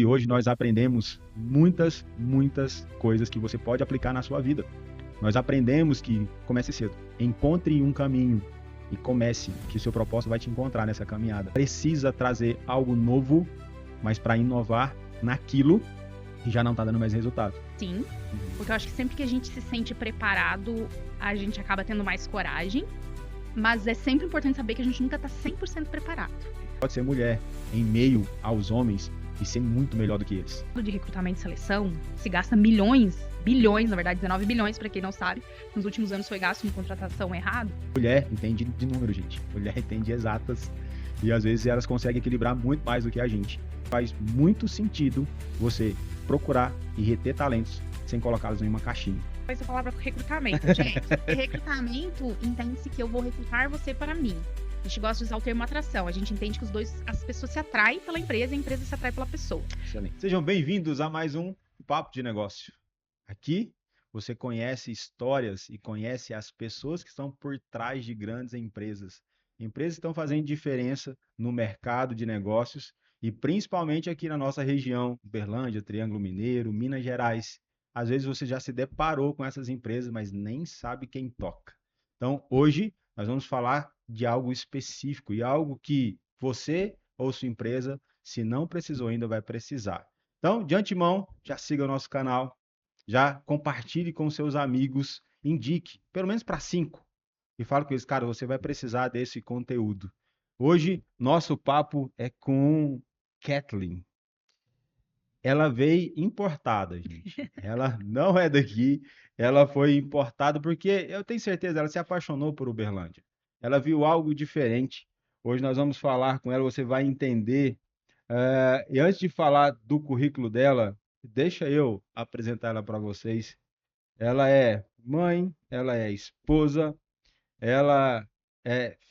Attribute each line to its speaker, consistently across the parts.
Speaker 1: E hoje nós aprendemos muitas coisas que você pode aplicar na sua vida. Nós aprendemos que comece cedo. Encontre um caminho e comece, que o seu propósito vai te encontrar nessa caminhada. Precisa trazer algo novo, mas para inovar naquilo que já não está dando mais resultado.
Speaker 2: Sim, porque eu acho que sempre que a gente se sente preparado, a gente acaba tendo mais coragem, mas é sempre importante saber que a gente nunca está 100% preparado.
Speaker 1: Pode ser mulher em meio aos homens e ser muito melhor do que eles.
Speaker 2: De recrutamento e seleção, se gasta bilhões, na verdade 19 bilhões, para quem não sabe, nos últimos anos foi gasto em contratação errado.
Speaker 1: Mulher entende de número, gente. Mulher entende exatas e às vezes elas conseguem equilibrar muito mais do que a gente. Faz muito sentido você procurar e reter talentos sem colocá-los em uma caixinha.
Speaker 2: Essa palavra recrutamento, gente. Recrutamento entende-se que eu vou recrutar você para mim. A gente gosta de usar o termo atração. A gente entende que as pessoas se atraem pela empresa e a empresa se atrai pela pessoa.
Speaker 1: Excelente. Sejam bem-vindos a mais um Papo de Negócio. Aqui você conhece histórias e conhece as pessoas que estão por trás de grandes empresas. Empresas que estão fazendo diferença no mercado de negócios e principalmente aqui na nossa região, Uberlândia, Triângulo Mineiro, Minas Gerais. Às vezes você já se deparou com essas empresas, mas nem sabe quem toca. Então, hoje nós vamos falar de algo específico e algo que você ou sua empresa, se não precisou ainda, vai precisar. Então, de antemão, já siga o nosso canal, já compartilhe com seus amigos, indique, pelo menos para 5, e fale com eles, cara, você vai precisar desse conteúdo. Hoje, nosso papo é com Kathleen. Ela veio importada, gente. Ela não é daqui, ela foi importada porque eu tenho certeza, ela se apaixonou por Uberlândia. Ela viu algo diferente. Hoje nós vamos falar com ela, você vai entender. E antes de falar do currículo dela, deixa eu apresentar ela para vocês. Ela é mãe, ela é esposa, ela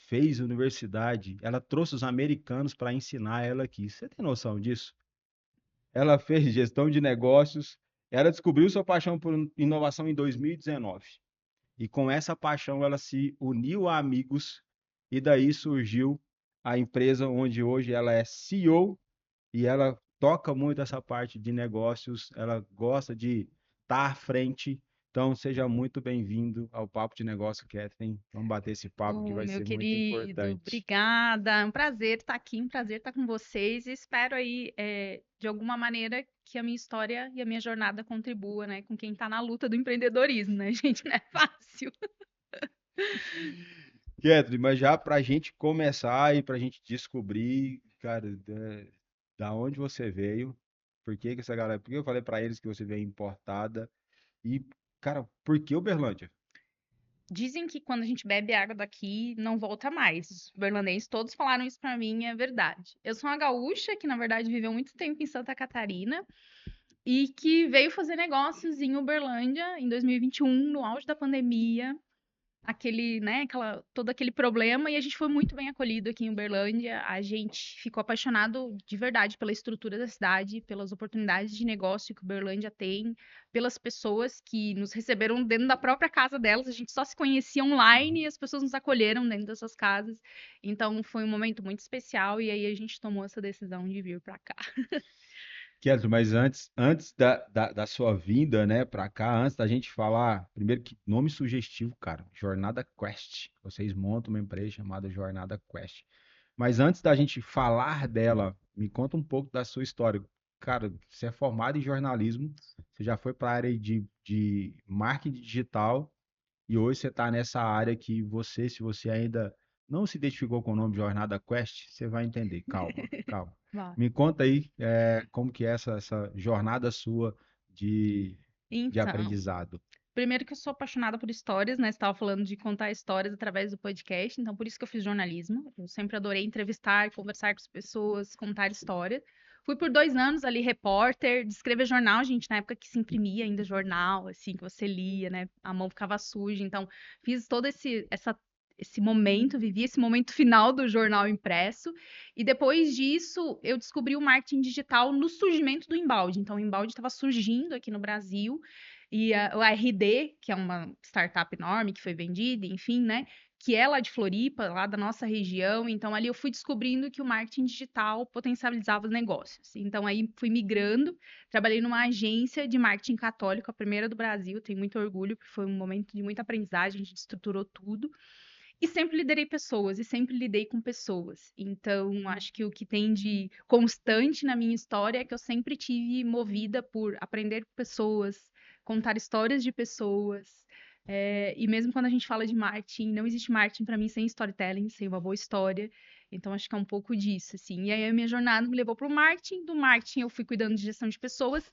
Speaker 1: fez universidade, ela trouxe os americanos para ensinar ela aqui. Você tem noção disso? Ela fez gestão de negócios, ela descobriu sua paixão por inovação em 2019. E com essa paixão ela se uniu a amigos e daí surgiu a empresa onde hoje ela é CEO e ela toca muito essa parte de negócios, ela gosta de estar à frente. Então, seja muito bem-vindo ao Papo de Negócio, Kathleen. Vamos bater esse papo que vai
Speaker 2: Meu
Speaker 1: ser muito
Speaker 2: querido,
Speaker 1: importante.
Speaker 2: obrigada. É um prazer estar aqui, um prazer estar com vocês. E espero aí, de alguma maneira, que a minha história e a minha jornada contribua, né, com quem está na luta do empreendedorismo, né, gente? Não é fácil.
Speaker 1: Kathleen, mas já para a gente começar e para a gente descobrir, cara, da onde você veio, por que que essa galera, por que eu falei para eles que você veio importada e, cara, por que Uberlândia?
Speaker 2: Dizem que quando a gente bebe água daqui, não volta mais. Os berlandenses todos falaram isso pra mim, é verdade. Eu sou uma gaúcha que, na verdade, viveu muito tempo em Santa Catarina e que veio fazer negócios em Uberlândia em 2021, no auge da pandemia. Todo aquele problema, e a gente foi muito bem acolhido aqui em Uberlândia. A gente ficou apaixonado de verdade pela estrutura da cidade, pelas oportunidades de negócio que Uberlândia tem, pelas pessoas que nos receberam dentro da própria casa delas. A gente só se conhecia online e as pessoas nos acolheram dentro dessas casas. Então foi um momento muito especial e aí a gente tomou essa decisão de vir para cá.
Speaker 1: Kathleen, mas antes da sua vinda, né, para cá, antes da gente falar, primeiro que nome sugestivo, cara, Jornada Quest. Vocês montam uma empresa chamada Jornada Quest. Mas antes da gente falar dela, me conta um pouco da sua história. Cara, você é formado em jornalismo, você já foi para a área de marketing digital e hoje você está nessa área que você, se você ainda não se identificou com o nome Jornada Quest, você vai entender. Calma, calma.
Speaker 2: Vai.
Speaker 1: Me conta aí, como que é essa jornada sua de
Speaker 2: Então,
Speaker 1: aprendizado.
Speaker 2: primeiro que eu sou apaixonada por histórias, né? Você estava falando de contar histórias através do podcast, então por isso que eu fiz jornalismo. Eu sempre adorei entrevistar, conversar com as pessoas, contar história. Fui por 2 anos ali repórter, de escrever jornal, gente, na época que se imprimia ainda jornal, assim, que você lia, né? A mão ficava suja, então fiz todo esse momento, vivi esse momento final do jornal impresso, e depois disso eu descobri o marketing digital no surgimento do Embalde. Então o Embalde estava surgindo aqui no Brasil, e o RD, que é uma startup enorme que foi vendida, enfim, né? que é lá de Floripa, lá da nossa região. Então, ali eu fui descobrindo que o marketing digital potencializava os negócios. Então, aí fui migrando, trabalhei numa agência de marketing católico, a primeira do Brasil, tenho muito orgulho, porque foi um momento de muita aprendizagem, a gente estruturou tudo. E sempre liderei pessoas, e sempre lidei com pessoas. Então, acho que o que tem de constante na minha história é que eu sempre tive movida por aprender com pessoas, contar histórias de pessoas. E mesmo quando a gente fala de marketing, não existe marketing para mim sem storytelling, sem uma boa história. Então, acho que é um pouco disso, assim. E aí, a minha jornada me levou para o marketing. Do marketing, eu fui cuidando de gestão de pessoas.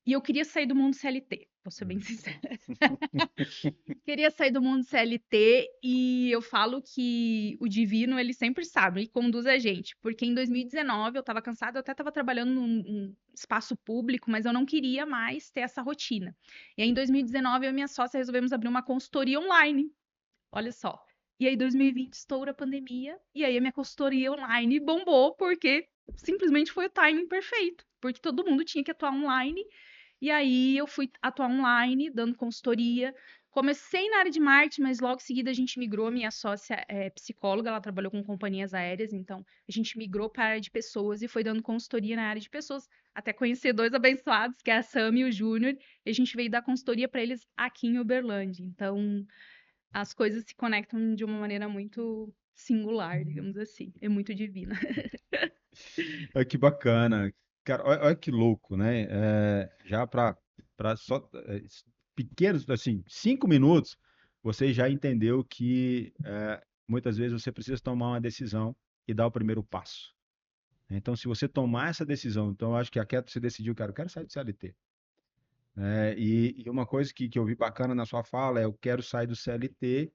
Speaker 2: E eu queria sair do mundo CLT, vou ser bem sincera. Queria sair do mundo CLT e eu falo que o divino, ele sempre sabe, ele conduz a gente. Porque em 2019 eu estava cansada, eu até estava trabalhando num espaço público, mas eu não queria mais ter essa rotina. E aí em 2019 eu e minha sócia resolvemos abrir uma consultoria online. Olha só. E aí 2020 estoura a pandemia e aí a minha consultoria online bombou porque simplesmente foi o timing perfeito. Porque todo mundo tinha que atuar online e aí eu fui atuar online, dando consultoria. Comecei na área de marketing, mas logo em seguida a gente migrou. Minha sócia é psicóloga, ela trabalhou com companhias aéreas, então a gente migrou para a área de pessoas e foi dando consultoria na área de pessoas, até conhecer dois abençoados, que é a Sam e o Júnior, e a gente veio dar consultoria para eles aqui em Uberlândia. Então as coisas se conectam de uma maneira muito singular, digamos assim, é muito divina.
Speaker 1: Olha que bacana. Cara, olha que louco, né? Já para só pequenos, assim, 5 minutos, você já entendeu que muitas vezes você precisa tomar uma decisão e dar o primeiro passo. Então, se você tomar essa decisão, então eu acho que a Keto se decidiu, cara, eu quero sair do CLT. E uma coisa que eu vi bacana na sua fala é eu quero sair do CLT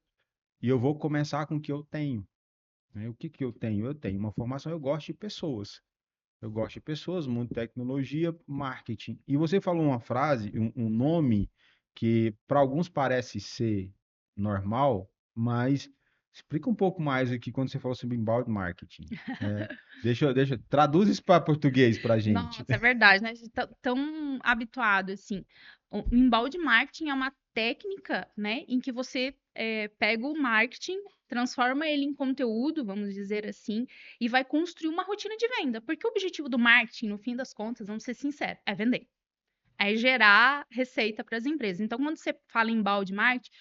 Speaker 1: e eu vou começar com o que eu tenho. Né? O que que eu tenho? Eu tenho uma formação, eu gosto de pessoas. Eu gosto de pessoas, mundo tecnologia, marketing. E você falou uma frase, um nome que para alguns parece ser normal, mas explica um pouco mais aqui quando você falou sobre inbound marketing. É, traduz isso para português para a gente.
Speaker 2: Nossa, é verdade, né? A gente tá tão habituado, assim. O embalde marketing é uma técnica, né, em que você pega o marketing, transforma ele em conteúdo, vamos dizer assim, e vai construir uma rotina de venda. Porque o objetivo do marketing, no fim das contas, vamos ser sinceros, é vender. É gerar receita para as empresas. Então, quando você fala em balde marketing,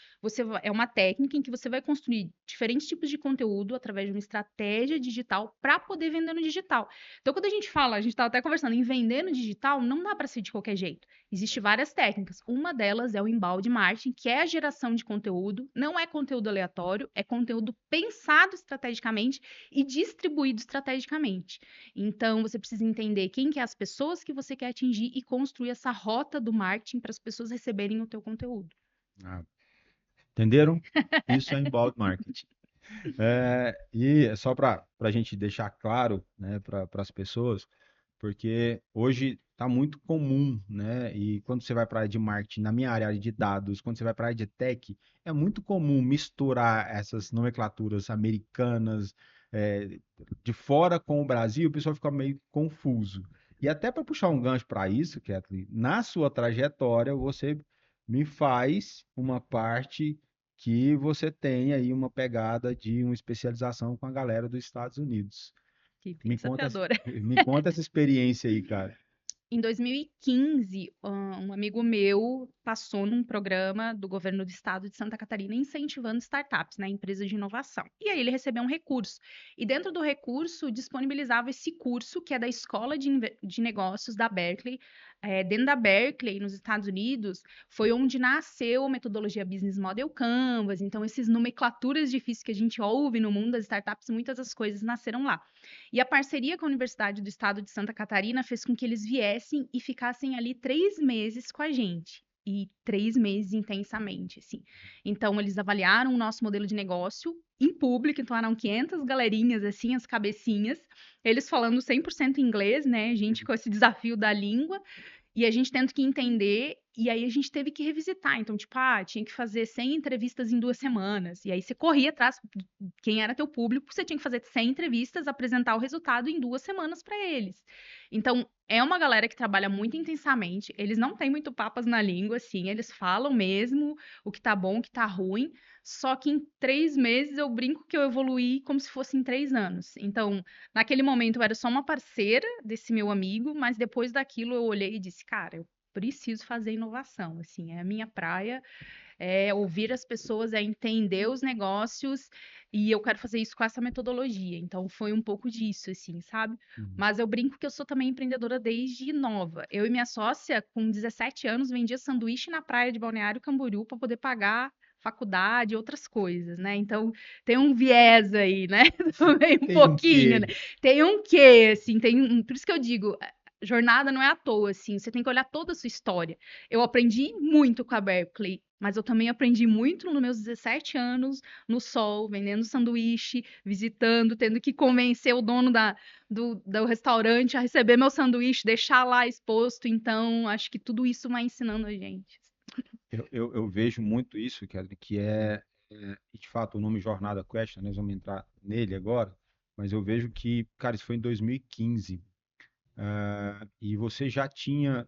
Speaker 2: é uma técnica em que você vai construir diferentes tipos de conteúdo através de uma estratégia digital para poder vender no digital. Então, quando a gente fala, a gente estava até conversando em vender no digital, não dá para ser de qualquer jeito. Existem várias técnicas. Uma delas é o embalde marketing, que é a geração de conteúdo. Não é conteúdo aleatório, é conteúdo pensado estrategicamente e distribuído estrategicamente. Então, você precisa entender quem que é as pessoas que você quer atingir e construir essa rota do marketing para as pessoas receberem o teu conteúdo.
Speaker 1: Ah, entenderam? Isso é inbound marketing. E é só para a gente deixar claro, né, para as pessoas, porque hoje está muito comum, né? E quando você vai para a área de marketing, na minha área de dados, quando você vai para a área de tech, é muito comum misturar essas nomenclaturas americanas, é, de fora com o Brasil, o pessoal fica meio confuso. E até para puxar um gancho para isso, Kathleen, na sua trajetória, você me faz uma parte que você tem aí uma pegada de uma especialização com a galera dos Estados Unidos.
Speaker 2: Que
Speaker 1: Me conta,
Speaker 2: desafiadora.
Speaker 1: me conta essa experiência aí, cara.
Speaker 2: Em 2015, um amigo meu passou num programa do governo do estado de Santa Catarina incentivando startups, né, empresas de inovação. E aí ele recebeu um recurso. E dentro do recurso disponibilizava esse curso que é da Escola de Negócios da Berkeley. Dentro da Berkeley, nos Estados Unidos, foi onde nasceu a metodologia Business Model Canvas. Então, essas nomenclaturas difíceis que a gente ouve no mundo das startups, muitas das coisas nasceram lá. E a parceria com a Universidade do Estado de Santa Catarina fez com que eles viessem e ficassem ali 3 meses com a gente. E 3 meses intensamente, assim. Então, eles avaliaram o nosso modelo de negócio em público, então eram 500 galerinhas, assim, as cabecinhas, eles falando 100% inglês, né, a gente com esse desafio da língua, e a gente tendo que entender E aí a gente teve que revisitar. Então, tipo, tinha que fazer 100 entrevistas em 2 semanas. E aí você corria atrás de quem era teu público, você tinha que fazer 100 entrevistas, apresentar o resultado em 2 semanas para eles. Então, é uma galera que trabalha muito intensamente. Eles não têm muito papas na língua, assim. Eles falam mesmo o que tá bom, o que tá ruim. Só que em 3 meses eu brinco que eu evoluí como se fosse em 3 anos. Então, naquele momento eu era só uma parceira desse meu amigo, mas depois daquilo eu olhei e disse, cara, eu preciso fazer inovação, assim, é a minha praia, é ouvir as pessoas, é entender os negócios, e eu quero fazer isso com essa metodologia. Então, foi um pouco disso, assim, sabe?
Speaker 1: Uhum.
Speaker 2: Mas eu brinco que eu sou também empreendedora desde nova. Eu e minha sócia, com 17 anos, vendia sanduíche na praia de Balneário Camboriú para poder pagar faculdade e outras coisas, né? Então, tem um viés aí, né? Também um
Speaker 1: Tem um
Speaker 2: pouquinho, né?
Speaker 1: quê?
Speaker 2: Tem um quê, assim, por isso que eu digo, jornada não é à toa, assim, você tem que olhar toda a sua história. Eu aprendi muito com a Berkeley, mas eu também aprendi muito nos meus 17 anos, no sol, vendendo sanduíche, visitando, tendo que convencer o dono do restaurante a receber meu sanduíche, deixar lá exposto. Então, acho que tudo isso vai ensinando a gente.
Speaker 1: Eu vejo muito isso, que e de fato, o nome Jornada Quest, né, nós vamos entrar nele agora, mas eu vejo que, cara, isso foi em 2015. E você já tinha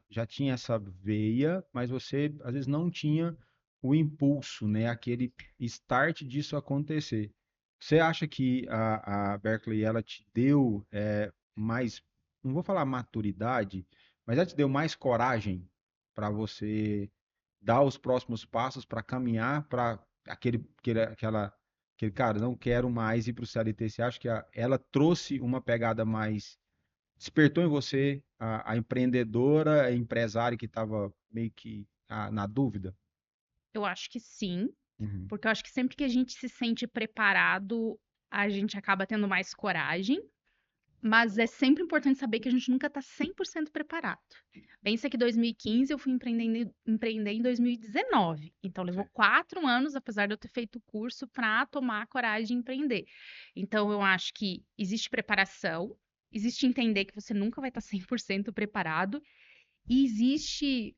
Speaker 1: essa veia, mas você às vezes não tinha o impulso, né? Aquele start disso acontecer. Você acha que a Berkeley ela te deu mais, não vou falar maturidade, mas ela te deu mais coragem para você dar os próximos passos para caminhar para aquele cara, não quero mais ir para o CLT. Você acha que ela trouxe uma pegada mais despertou em você a empreendedora, a empresária que estava meio que na dúvida?
Speaker 2: Eu acho que sim,
Speaker 1: Uhum.
Speaker 2: porque eu acho que sempre que a gente se sente preparado, a gente acaba tendo mais coragem. Mas é sempre importante saber que a gente nunca está 100% preparado. Pensa que 2015 eu fui empreender em 2019. Então, levou
Speaker 1: Certo.
Speaker 2: 4 anos, apesar de eu ter feito o curso, para tomar a coragem de empreender. Então, eu acho que existe preparação, existe entender que você nunca vai estar 100% preparado, e existe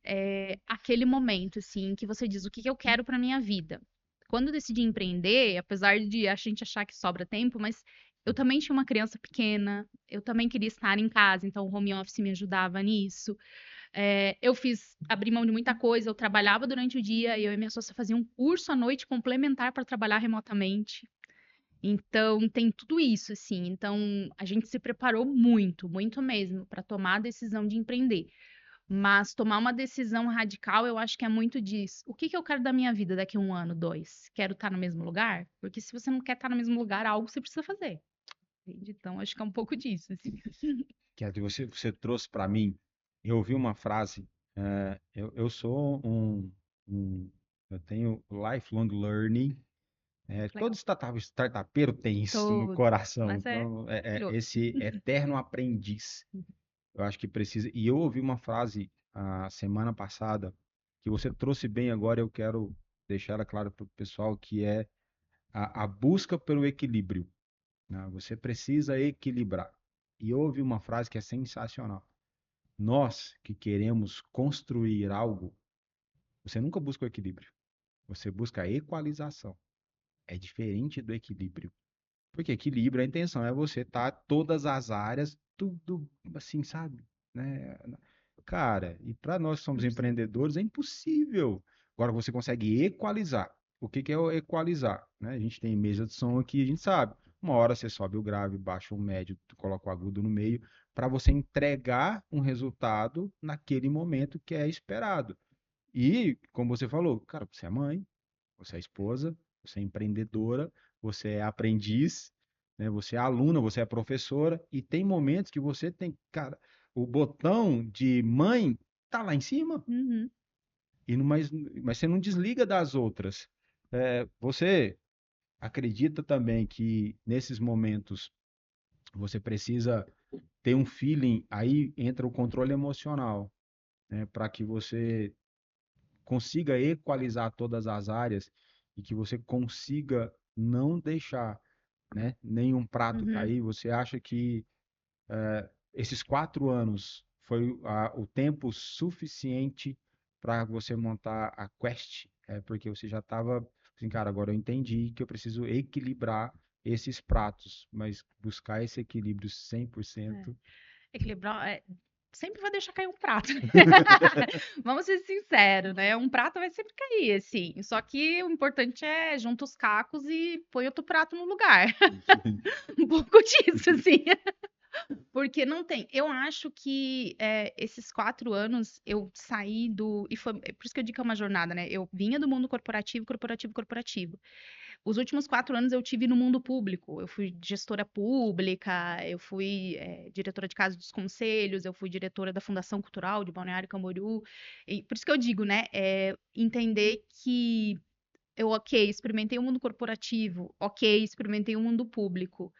Speaker 2: aquele momento, assim, que você diz, o que que eu quero para minha vida? Quando eu decidi empreender, apesar de a gente achar que sobra tempo, mas eu também tinha uma criança pequena, eu também queria estar em casa, então o home office me ajudava nisso. Abri mão de muita coisa, eu trabalhava durante o dia e eu e minha sócia fazia um curso à noite complementar para trabalhar remotamente. Então, tem tudo isso, assim. Então, a gente se preparou muito, muito mesmo, para tomar a decisão de empreender. Mas tomar uma decisão radical, eu acho que é muito disso. O que que eu quero da minha vida daqui a 1 ano, 2? Quero estar no mesmo lugar? Porque se você não quer estar no mesmo lugar, algo você precisa fazer. Entende? Então, acho que é um pouco disso, assim.
Speaker 1: Você trouxe para mim, eu ouvi uma frase, eu sou eu tenho lifelong learning, todo
Speaker 2: Legal.
Speaker 1: startupeiro tem isso no
Speaker 2: Todo.
Speaker 1: coração,
Speaker 2: Mas é
Speaker 1: então
Speaker 2: maravilhoso.
Speaker 1: esse eterno aprendiz, eu acho que precisa, e eu ouvi uma frase a semana passada, que você trouxe bem agora, eu quero deixar ela clara para o pessoal, que é a busca pelo equilíbrio, né? Você precisa equilibrar. E houve uma frase que é sensacional. Nós que queremos construir algo, você nunca busca o equilíbrio. Você busca a equalização. É diferente do equilíbrio. Porque equilíbrio, a intenção é você estar todas as áreas, tudo assim, sabe? Né? Cara, e para nós que somos
Speaker 2: 100%.
Speaker 1: empreendedores, é impossível. Agora você consegue equalizar. O que que é o equalizar? Né? A gente tem mesa de som aqui, a gente sabe. Uma hora você sobe o grave, baixa o médio, tu coloca o agudo no meio, para você entregar um resultado naquele momento que é esperado. E, como você falou, cara, você é mãe, você é esposa, você é empreendedora, você é aprendiz, né? Você é aluna, você é professora, e tem momentos que você tem, cara, o botão de mãe tá lá em cima,
Speaker 2: Uhum.
Speaker 1: mas você não desliga das outras. Você acredita também que nesses momentos você precisa ter um feeling, aí entra o controle emocional, né, para que você consiga equalizar todas as áreas e que você consiga não deixar, né, nenhum prato
Speaker 2: Uhum.
Speaker 1: cair. Você acha que esses 4 anos foi o tempo suficiente para você montar a Quest? É porque você já estava assim, cara, agora eu entendi que eu preciso equilibrar esses pratos, mas buscar esse equilíbrio 100%.
Speaker 2: Equilibrar, sempre vai deixar cair um prato, né? Vamos ser sinceros, né? Um prato vai sempre cair, assim. Só que o importante é junta os cacos e põe outro prato no lugar. Um pouco disso, assim. Porque não tem. Eu acho que esses 4 anos eu saí do. E foi por isso que eu digo que é uma jornada, né? Eu vinha do mundo corporativo, corporativo, corporativo. Os últimos 4 anos eu tive no mundo público. Eu fui gestora pública, eu fui diretora de Casa dos Conselhos, eu fui diretora da Fundação Cultural de Balneário Camboriú. E por isso que eu digo, né? Entender que eu, ok, experimentei o mundo corporativo, ok, experimentei o mundo público.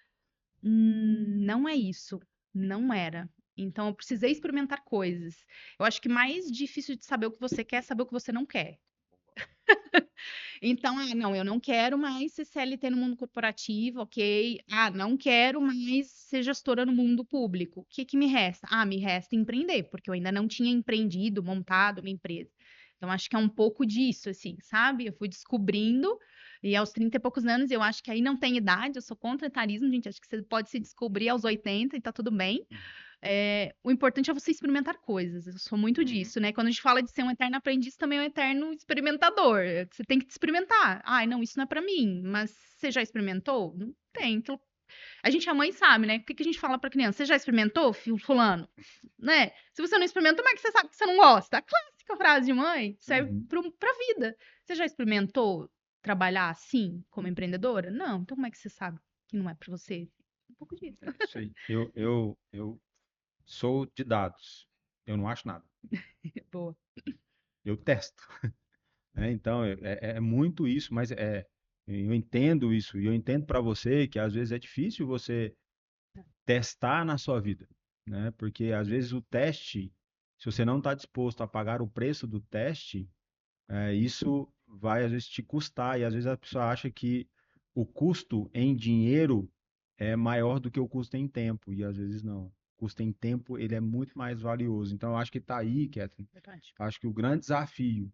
Speaker 2: Não é isso. Não era. Então, eu precisei experimentar coisas. Eu acho que mais difícil de saber o que você quer é saber o que você não quer. Então, não, eu não quero mais ser CLT no mundo corporativo, ok? Não quero mais ser gestora no mundo público. O que que me resta? Me resta empreender, porque eu ainda não tinha empreendido, montado uma empresa. Então, acho que é um pouco disso, assim, sabe? Eu fui descobrindo, e aos 30 e poucos anos, eu acho que aí não tem idade, eu sou contra etarismo, gente, acho que você pode se descobrir aos 80 e tá tudo bem. O importante é você experimentar coisas. Eu sou muito disso, né? Quando a gente fala de ser um eterno aprendiz, também é um eterno experimentador. Você tem que experimentar. Não, isso não é pra mim. Mas você já experimentou? Não tem. Então, a gente, a mãe, sabe, né? O que que a gente fala pra criança? Você já experimentou, fulano? Né? Se você não experimentou, como é que você sabe que você não gosta? A clássica frase de mãe serve
Speaker 1: Uhum.
Speaker 2: pra vida. Você já experimentou trabalhar assim, como empreendedora? Não. Então, como é que você sabe que não é pra você? Um pouco disso.
Speaker 1: É isso aí. Eu sou de dados. Eu não acho nada.
Speaker 2: Boa.
Speaker 1: Eu testo. Né? Então, é muito isso, mas eu entendo isso. E eu entendo para você que às vezes é difícil você testar na sua vida, né? Porque às vezes o teste, se você não está disposto a pagar o preço do teste, isso vai às vezes te custar. E às vezes a pessoa acha que o custo em dinheiro é maior do que o custo em tempo. E às vezes não. O custo em tempo, ele é muito mais valioso. Então, eu acho que está aí, Catherine.
Speaker 2: Verdade.
Speaker 1: Eu acho que o grande desafio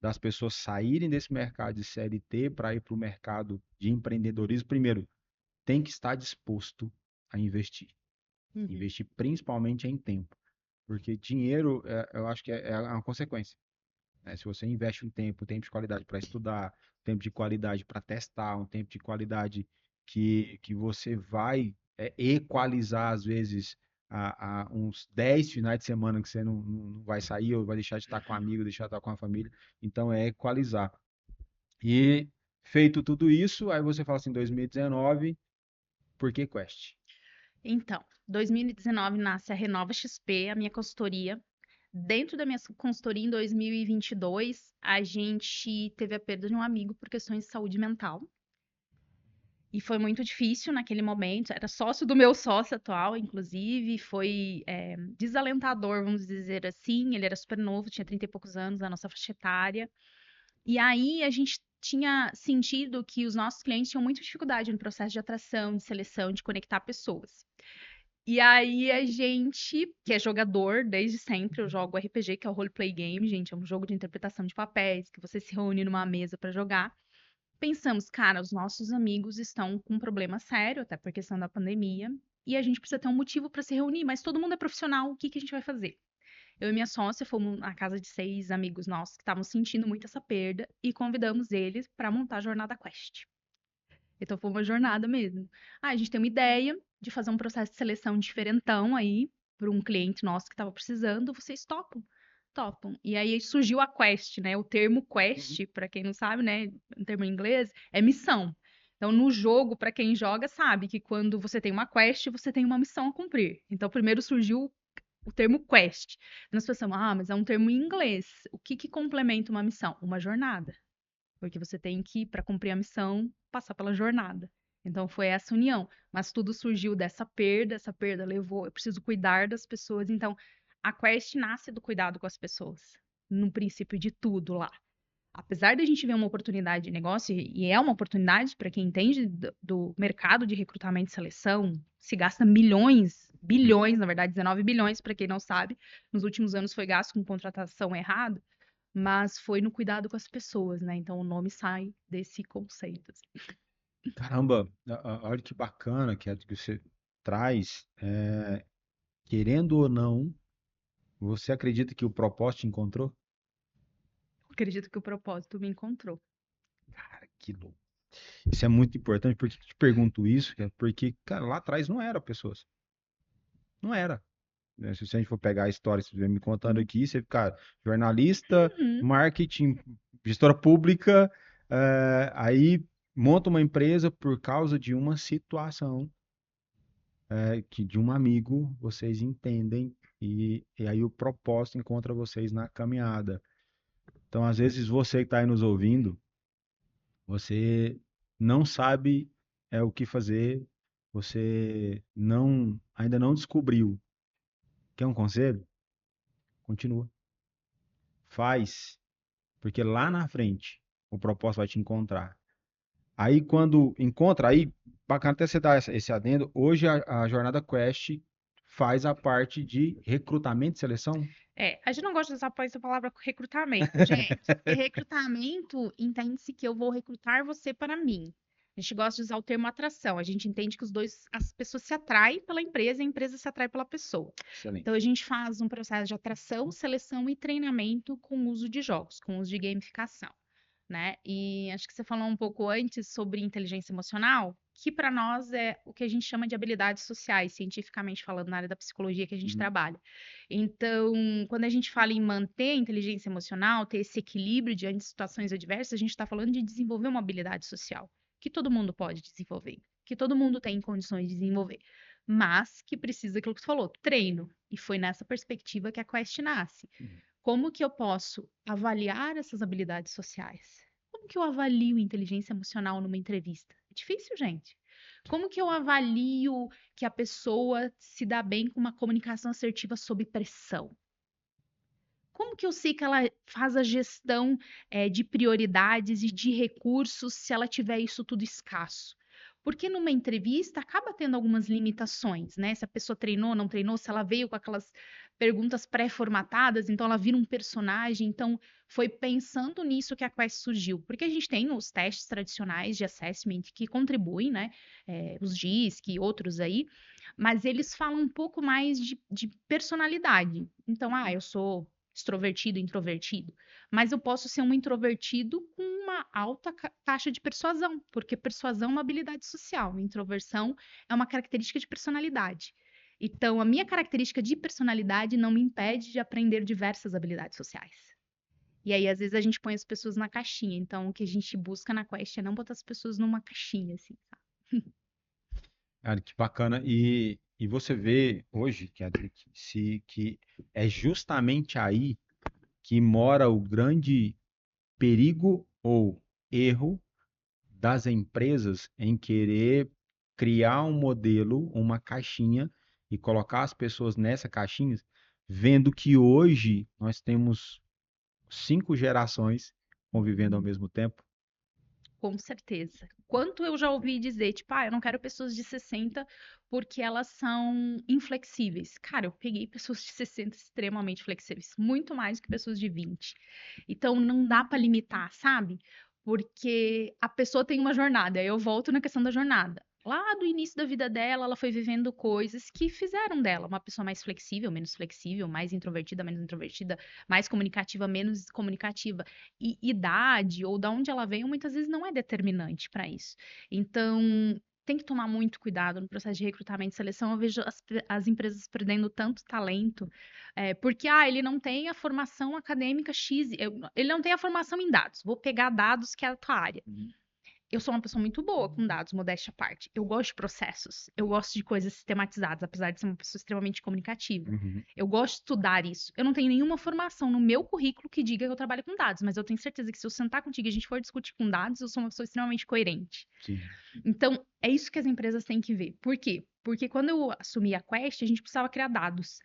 Speaker 1: das pessoas saírem desse mercado de CLT para ir para o mercado de empreendedorismo, primeiro, tem que estar disposto a investir.
Speaker 2: Uhum.
Speaker 1: Investir principalmente em tempo. Porque dinheiro, eu acho que é uma consequência. Né? Se você investe um tempo de qualidade para estudar, um tempo de qualidade para testar, um tempo de qualidade que você vai equalizar, às vezes, a uns 10 finais de semana que você não vai sair ou vai deixar de estar com amigo, deixar de estar com a família. Então, é equalizar. E feito tudo isso, aí você fala assim, 2019, por que Quest?
Speaker 2: Então, 2019 nasce a Renova XP, a minha consultoria. Dentro da minha consultoria, em 2022, a gente teve a perda de um amigo por questões de saúde mental. E foi muito difícil naquele momento. Era sócio do meu sócio atual, inclusive. Foi desalentador, vamos dizer assim. Ele era super novo, tinha 30 e poucos anos, a nossa faixa etária. E aí a gente tinha sentido que os nossos clientes tinham muita dificuldade no processo de atração, de seleção, de conectar pessoas. E aí a gente, que é jogador desde sempre, eu jogo RPG, que é o roleplay game, gente, é um jogo de interpretação de papéis, que você se reúne numa mesa para jogar. Pensamos, cara, os nossos amigos estão com um problema sério, até por questão da pandemia, e a gente precisa ter um motivo para se reunir, mas todo mundo é profissional, o que que a gente vai fazer? Eu e minha sócia fomos na casa de 6 amigos nossos que estavam sentindo muito essa perda e convidamos eles para montar a Jornada Quest. Então foi uma jornada mesmo. A gente tem uma ideia de fazer um processo de seleção diferentão aí para um cliente nosso que estava precisando. Vocês topam? Topam. E aí surgiu a quest, né? O termo
Speaker 1: Uhum.
Speaker 2: quest, para quem não sabe, né, em termo em inglês, é missão. Então, no jogo, para quem joga, sabe que quando você tem uma quest, você tem uma missão a cumprir. Então, primeiro surgiu o termo quest. Nós pensamos, mas é um termo em inglês. O que que complementa uma missão? Uma jornada. Porque você tem que, para cumprir a missão, passar pela jornada. Então foi essa união. Mas tudo surgiu dessa perda, essa perda levou, eu preciso cuidar das pessoas. Então a Quest nasce do cuidado com as pessoas, no princípio de tudo lá. Apesar de a gente ver uma oportunidade de negócio, e é uma oportunidade para quem entende do mercado de recrutamento e seleção, se gasta milhões, bilhões, na verdade, 19 bilhões, para quem não sabe, nos últimos anos foi gasto com contratação errada. mas foi no cuidado com as pessoas, né? Então o nome sai desse conceito, assim.
Speaker 1: Caramba, olha que bacana que você traz. Querendo ou não, você acredita que o propósito te encontrou?
Speaker 2: Acredito que o propósito me encontrou.
Speaker 1: Cara, que louco. Isso é muito importante. Por que eu te pergunto isso? Porque, cara, lá atrás não era pessoas. Não era. Né? Se a gente for pegar a história, você vem me contando aqui, você fica jornalista,
Speaker 2: Uhum.
Speaker 1: marketing, gestora pública, aí monta uma empresa por causa de uma situação que de um amigo vocês entendem e aí o propósito encontra vocês na caminhada. Então, às vezes, você que está aí nos ouvindo, você não sabe o que fazer, você ainda não descobriu. Quer um conselho? Continua. Faz, porque lá na frente o propósito vai te encontrar. Aí quando encontra, aí bacana até você dar esse adendo. Hoje a Jornada Quest faz a parte de recrutamento e seleção.
Speaker 2: A gente não gosta de usar essa palavra recrutamento, gente. Porque recrutamento entende-se que eu vou recrutar você para mim. A gente gosta de usar o termo atração. A gente entende que as pessoas se atraem pela empresa e a empresa se atrai pela pessoa. Então, a
Speaker 1: Excelente.
Speaker 2: gente faz um processo de atração, seleção e treinamento com uso de jogos, com uso de gamificação, né? E acho que você falou um pouco antes sobre inteligência emocional, que para nós é o que a gente chama de habilidades sociais, cientificamente falando, na área da psicologia que a gente
Speaker 1: Uhum.
Speaker 2: trabalha. Então, quando a gente fala em manter a inteligência emocional, ter esse equilíbrio diante de situações adversas, a gente está falando de desenvolver uma habilidade social, que todo mundo pode desenvolver, que todo mundo tem condições de desenvolver, mas que precisa, aquilo que você falou, treino. E foi nessa perspectiva que a Quest nasce. Como que eu posso avaliar essas habilidades sociais? Como que eu avalio inteligência emocional numa entrevista? É difícil, gente. Como que eu avalio que a pessoa se dá bem com uma comunicação assertiva sob pressão? Como que eu sei que ela faz a gestão, de prioridades e de recursos se ela tiver isso tudo escasso? Porque numa entrevista acaba tendo algumas limitações, né? Se a pessoa treinou, não treinou, se ela veio com aquelas perguntas pré-formatadas, então ela vira um personagem. Então, foi pensando nisso que a Quest surgiu. Porque a gente tem os testes tradicionais de assessment que contribuem, né? Os DISC e outros aí, mas eles falam um pouco mais de personalidade. Então, eu sou extrovertido, introvertido, mas eu posso ser um introvertido com uma alta taxa de persuasão, porque persuasão é uma habilidade social, introversão é uma característica de personalidade. Então, a minha característica de personalidade não me impede de aprender diversas habilidades sociais. E aí, às vezes, a gente põe as pessoas na caixinha. Então, o que a gente busca na Quest é não botar as pessoas numa caixinha, assim, sabe?
Speaker 1: Cara, que bacana. E você vê hoje, que é justamente aí que mora o grande perigo ou erro das empresas em querer criar um modelo, uma caixinha e colocar as pessoas nessa caixinha, vendo que hoje nós temos 5 gerações convivendo ao mesmo tempo.
Speaker 2: Com certeza. Quanto eu já ouvi dizer, tipo, eu não quero pessoas de 60 porque elas são inflexíveis. Cara, eu peguei pessoas de 60 extremamente flexíveis, muito mais do que pessoas de 20. Então, não dá pra limitar, sabe? Porque a pessoa tem uma jornada. Aí eu volto na questão da jornada. Lá do início da vida dela, ela foi vivendo coisas que fizeram dela uma pessoa mais flexível, mais introvertida, menos introvertida, mais comunicativa, menos comunicativa. E idade ou da onde ela veio muitas vezes não é determinante para isso. Então, tem que tomar muito cuidado no processo de recrutamento e seleção. Eu vejo as empresas perdendo tanto talento, porque ele não tem a formação acadêmica X, ele não tem a formação em dados. Vou pegar dados que é a tua área.
Speaker 1: Uhum.
Speaker 2: Eu sou uma pessoa muito boa com dados, modéstia à parte. Eu gosto de processos, eu gosto de coisas sistematizadas, apesar de ser uma pessoa extremamente comunicativa.
Speaker 1: Uhum.
Speaker 2: Eu gosto de estudar isso. Eu não tenho nenhuma formação no meu currículo que diga que eu trabalho com dados, mas eu tenho certeza que se eu sentar contigo e a gente for discutir com dados, eu sou uma pessoa extremamente coerente.
Speaker 1: Sim.
Speaker 2: Então, é isso que as empresas têm que ver. Por quê? Porque quando eu assumi a Quest, a gente precisava criar dados.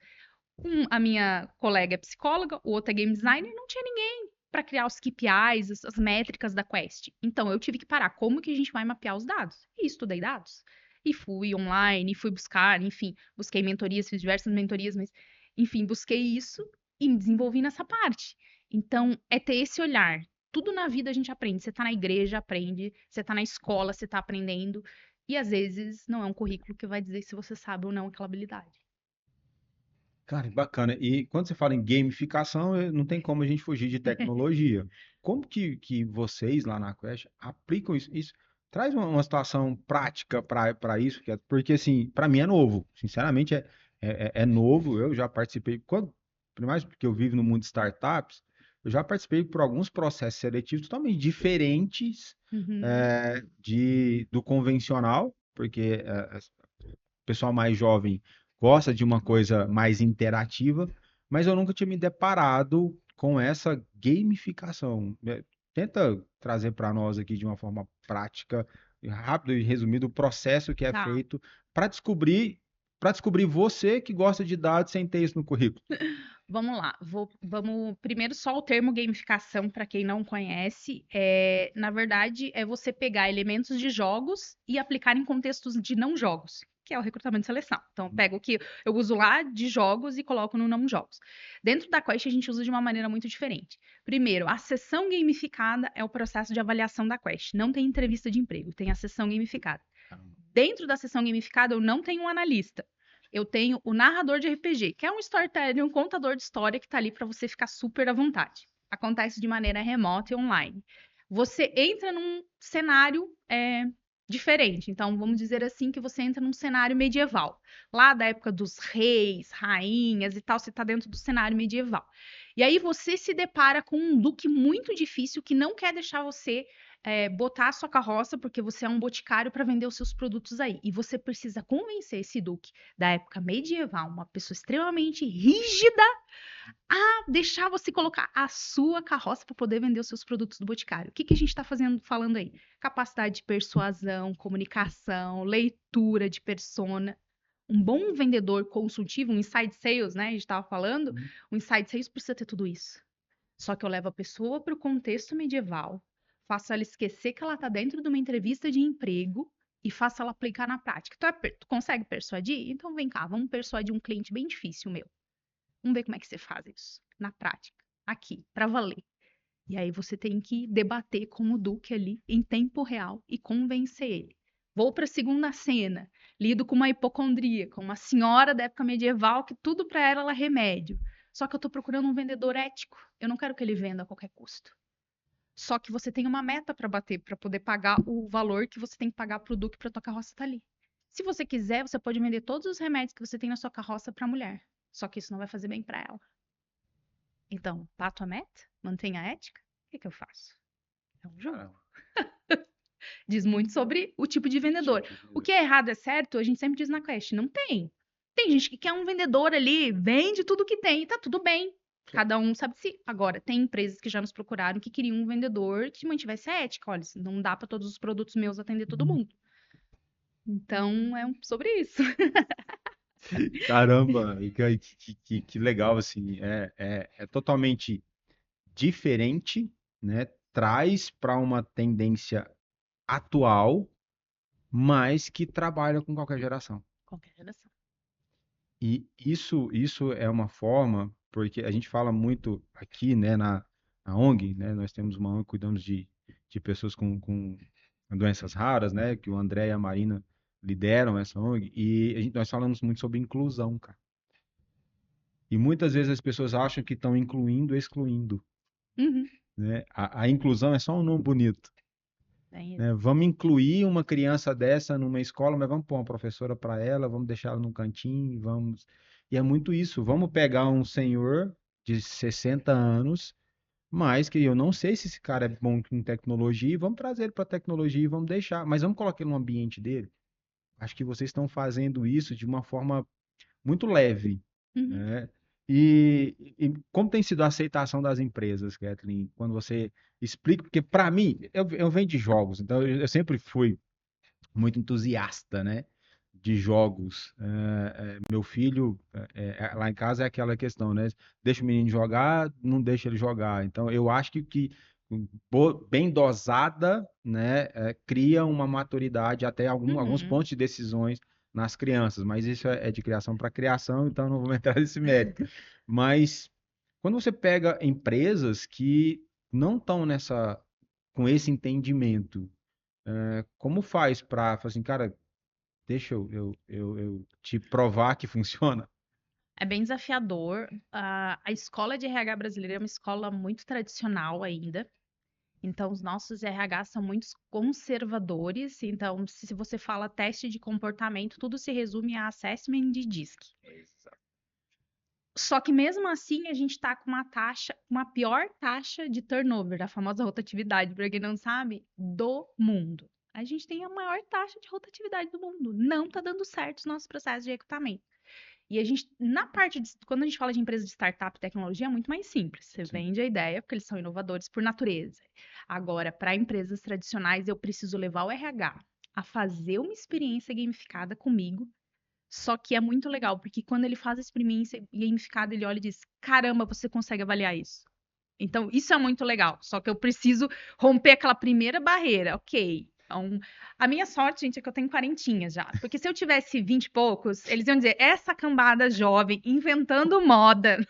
Speaker 2: A minha colega é psicóloga, o outro é game designer, e não tinha ninguém para criar os KPIs, as métricas da Quest. Então, eu tive que parar. Como que a gente vai mapear os dados? E estudei dados. E fui online, fui buscar, enfim, busquei mentorias, fiz diversas mentorias, mas, enfim, busquei isso e me desenvolvi nessa parte. Então, é ter esse olhar. Tudo na vida a gente aprende. Você tá na igreja, aprende. Você tá na escola, você tá aprendendo. E às vezes não é um currículo que vai dizer se você sabe ou não aquela habilidade.
Speaker 1: Cara, bacana. E quando você fala em gamificação, não tem como a gente fugir de tecnologia. Como que vocês lá na Quest aplicam isso? Isso traz uma situação prática para isso, porque assim, para mim é novo. Sinceramente, é novo. Eu já participei, por mais porque eu vivo no mundo de startups, eu já participei por alguns processos seletivos totalmente diferentes
Speaker 2: Uhum.
Speaker 1: do convencional, porque o pessoal mais jovem gosta de uma coisa mais interativa, mas eu nunca tinha me deparado com essa gamificação, né? Tenta trazer para nós aqui de uma forma prática, rápido e resumido o processo que é
Speaker 2: Tá.
Speaker 1: feito para descobrir você que gosta de dados sem ter isso no currículo.
Speaker 2: Vamos lá. Vamos primeiro só o termo gamificação para quem não conhece. Na verdade, é você pegar elementos de jogos e aplicar em contextos de não jogos, que é o recrutamento e seleção. Então, eu pego o que eu uso lá de jogos e coloco no não jogos. Dentro da Quest, a gente usa de uma maneira muito diferente. Primeiro, a sessão gamificada é o processo de avaliação da Quest. Não tem entrevista de emprego, tem a sessão gamificada. Dentro da sessão gamificada, eu não tenho um analista. Eu tenho o narrador de RPG, que é um storyteller, um contador de história que está ali para você ficar super à vontade. Acontece de maneira remota e online. Você entra num cenário diferente. Então, vamos dizer assim que você entra num cenário medieval. Lá da época dos reis, rainhas e tal, você está dentro do cenário medieval. E aí você se depara com um duque muito difícil que não quer deixar você botar a sua carroça, porque você é um boticário para vender os seus produtos aí. E você precisa convencer esse duque da época medieval, uma pessoa extremamente rígida, a deixar você colocar a sua carroça para poder vender os seus produtos do boticário. O que, que a gente está falando aí? Capacidade de persuasão, comunicação, leitura de persona. Um bom vendedor consultivo, um inside sales, né? A gente estava falando, o inside sales precisa ter tudo isso. Só que eu levo a pessoa para o contexto medieval, faço ela esquecer que ela está dentro de uma entrevista de emprego e faço ela aplicar na prática. Tu consegue persuadir? Então vem cá, vamos persuadir um cliente bem difícil meu. Vamos ver como é que você faz isso na prática, aqui, para valer. E aí você tem que debater com o Duque ali em tempo real e convencer ele. Vou para a segunda cena, lido com uma hipocondríaca, uma senhora da época medieval que tudo para ela é remédio. Só que eu estou procurando um vendedor ético. Eu não quero que ele venda a qualquer custo. Só que você tem uma meta para bater, para poder pagar o valor que você tem que pagar para o Duque para tua carroça estar ali. Se você quiser, você pode vender todos os remédios que você tem na sua carroça para a mulher. Só que isso não vai fazer bem para ela. Então, bato a meta, mantenha a ética, o que que eu faço? É um jogo.
Speaker 1: Caramba.
Speaker 2: Diz muito sobre o tipo de vendedor. O que é errado é certo, a gente sempre diz na Quest, não tem. Tem gente que quer um vendedor ali, vende tudo que tem, e tá tudo bem. Cada um sabe se. Agora, tem empresas que já nos procuraram que queriam um vendedor que mantivesse a ética. Olha, não dá para todos os produtos meus atender todo mundo. Então, é sobre isso.
Speaker 1: Caramba, e que legal, assim, é totalmente diferente, né? Traz para uma tendência atual, mas que trabalha com qualquer geração.
Speaker 2: Qualquer geração.
Speaker 1: E isso é uma forma, porque a gente fala muito aqui, né, na ONG, né? Nós temos uma ONG que cuidamos de pessoas com doenças raras, né? Que o André e a Marina lideram essa ONG, e nós falamos muito sobre inclusão, cara. E muitas vezes as pessoas acham que estão incluindo, excluindo,
Speaker 2: Uhum.
Speaker 1: né? A inclusão é só um nome bonito,
Speaker 2: Tem isso.
Speaker 1: né? Vamos incluir uma criança dessa numa escola, mas vamos pôr uma professora para ela, vamos deixar ela num cantinho, vamos. E é muito isso. Vamos pegar um senhor de 60 anos, mas que eu não sei se esse cara é bom em tecnologia, e vamos trazer ele para tecnologia e vamos deixar, mas vamos colocar ele no ambiente dele. Acho que vocês estão fazendo isso de uma forma muito leve,
Speaker 2: Uhum.
Speaker 1: né? E como tem sido a aceitação das empresas, Kathleen, quando você explica, porque para mim, eu venho de jogos, então eu sempre fui muito entusiasta, né, de jogos. Meu filho, lá em casa é aquela questão, né, deixa o menino jogar, não deixa ele jogar. Então eu acho que bem dosada, né, cria uma maturidade até alguns
Speaker 2: Uhum.
Speaker 1: pontos de decisões nas crianças, mas isso é de criação para criação, então não vou entrar nesse mérito. Mas Quando você pega empresas que não estão com esse entendimento, como faz para, assim, cara, deixa eu te provar que funciona?
Speaker 2: É bem desafiador. A escola de RH brasileira é uma escola muito tradicional ainda. Então, os nossos RH são muito conservadores. Então, se você fala teste de comportamento, tudo se resume a assessment de DISC. Só que mesmo assim, a gente está com uma pior taxa de turnover, a famosa rotatividade, para quem não sabe, do mundo. A gente tem a maior taxa de rotatividade do mundo. Não está dando certo os nossos processos de recrutamento. E a gente, quando a gente fala de empresa de startup e tecnologia, é muito mais simples. Você
Speaker 1: Sim.
Speaker 2: vende a ideia, porque eles são inovadores por natureza. Agora, para empresas tradicionais, eu preciso levar o RH a fazer uma experiência gamificada comigo. Só que é muito legal, porque quando ele faz a experiência gamificada, ele olha e diz: caramba, você consegue avaliar isso. Então, isso é muito legal. Só que eu preciso romper aquela primeira barreira. Ok. Então, a minha sorte, gente, é que eu tenho quarentinha já. Porque se eu tivesse 20 e poucos, eles iam dizer, essa cambada jovem inventando moda.